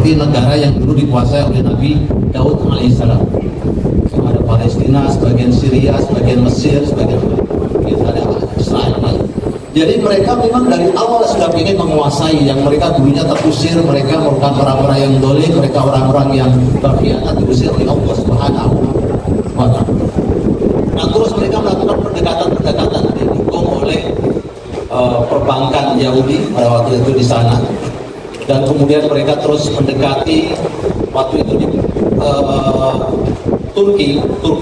seperti negara yang dulu dikuasai oleh Nabi Daud alaihissalam. Ada Palestina, sebagian Syria, sebagian Mesir, sebagian ada Israel. Jadi mereka memang dari awal sudah ingin menguasai, yang mereka dulunya terusir, mereka merupakan orang-orang yang dolim, mereka orang-orang yang berkhianat, diusir oleh Allah Subhanahu wa Ta'ala. Nah, terus mereka melakukan pendekatan-pendekatan didukung oleh perbankan Yahudi pada waktu itu di sana, dan kemudian mereka terus mendekati waktu itu di Turki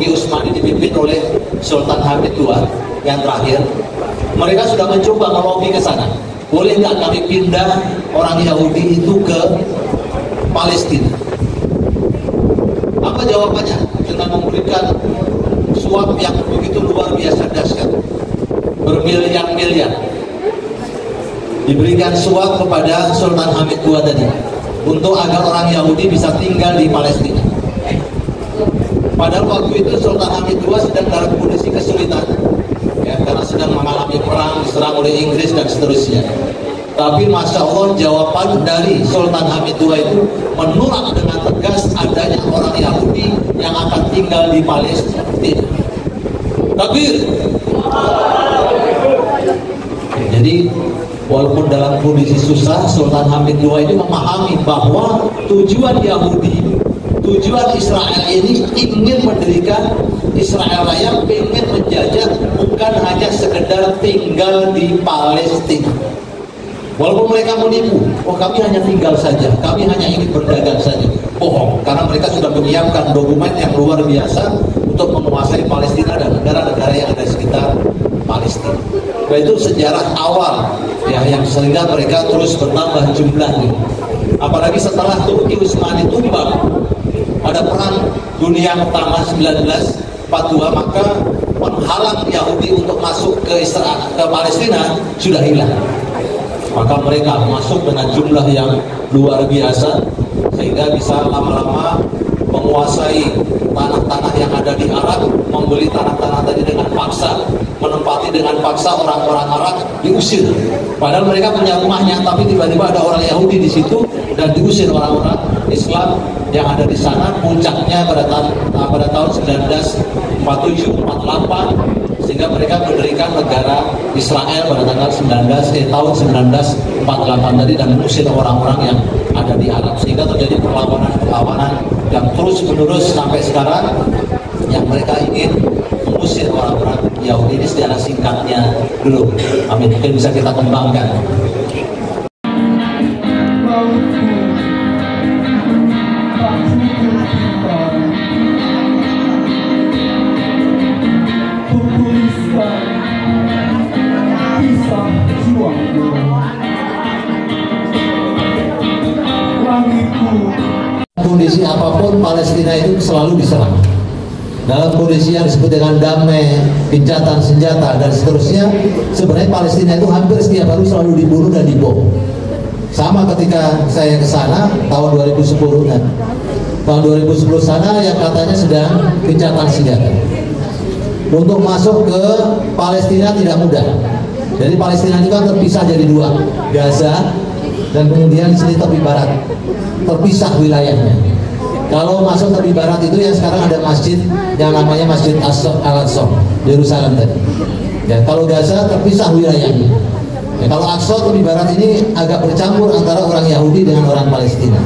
Utsmani dipimpin oleh Sultan Hamid II yang terakhir. Mereka sudah mencoba melobi ke sana, boleh nggak kami pindah orang Yahudi itu ke Palestina? Apa jawabannya? Dengan memberikan suap yang begitu luar biasa dahsyat, bermiliar-miliar diberikan suap kepada Sultan Hamid II tadi untuk agar orang Yahudi bisa tinggal di Palestina. Padahal waktu itu Sultan Hamid II sedang dalam kondisi kesulitan, ya, karena sedang mengalami perang, diserang oleh Inggris dan seterusnya. Tapi Masya Allah, jawaban dari Sultan Hamid II itu menolak dengan tegas adanya orang Yahudi yang akan tinggal di Palestina. Takbir. Jadi walaupun dalam kondisi susah, Sultan Hamid II ini memahami bahwa tujuan Yahudi, tujuan Israel ini ingin mendirikan Israel Raya, ingin menjajah, bukan hanya sekedar tinggal di Palestina. Walaupun mereka menipu, oh kami hanya tinggal saja, kami hanya ingin berdagang saja. Bohong, karena mereka sudah menyiapkan dokumen yang luar biasa untuk menguasai Palestina dan negara-negara yang ada di sekitar Palestina. Nah, itu sejarah awal, ya, yang sehingga mereka terus bertambah jumlahnya. Apalagi setelah Turki Utsmani tumbang pada perang dunia pertama 1942, maka penghalang Yahudi untuk masuk ke Palestina sudah hilang. Maka mereka masuk dengan jumlah yang luar biasa, sehingga bisa lama-lama menguasai tanah-tanah yang ada di Arab, membeli tanah-tanah tadi dengan paksa, menempati dengan paksa orang-orang Arab, diusir. Padahal mereka punya rumahnya, tapi tiba-tiba ada orang Yahudi di situ dan diusir orang-orang Islam yang ada di sana. Puncaknya pada tahun 1947-48, sehingga mereka mendirikan negara Israel pada tahun 1948 tadi, dan mengusir orang-orang yang ada di Arab, sehingga terjadi perlawanan yang terus menerus sampai sekarang, yang mereka ingin mengusir orang-orang Yahudi ini. Secara singkatnya dulu, amin, mungkin bisa kita kembangkan. Kondisi apapun, Palestina itu selalu diserang. Dalam kondisi yang disebut dengan damai, gencatan senjata dan seterusnya, sebenarnya Palestina itu hampir setiap hari selalu dibunuh dan dibom. Sama ketika saya ke sana tahun 2010 kan. Tahun 2010 sana yang katanya sedang gencatan senjata. Untuk masuk ke Palestina tidak mudah. Jadi Palestina itu kan terpisah jadi dua, Gaza dan kemudian sini tepi barat, terpisah wilayahnya. Kalau masuk tepi barat itu yang sekarang ada masjid yang namanya Masjid Al-Aqsa, Yerusalem tadi. Ya, kalau Gaza terpisah wilayahnya. Ya, kalau Aqsa tepi barat ini agak bercampur antara orang Yahudi dengan orang Palestina.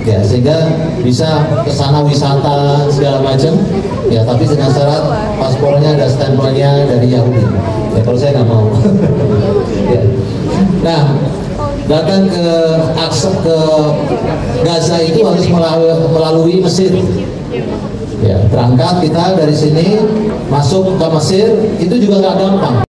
Ya, sehingga bisa ke sana wisata segala macam. Ya, tapi dengan syarat paspornya ada stempelnya dari Yahudi. Ya, kalau saya nggak mau. Ya. Nah, datang ke Aqsa, ke Gaza itu harus melalui Mesir. Ya, berangkat kita dari sini masuk ke Mesir itu juga nggak gampang.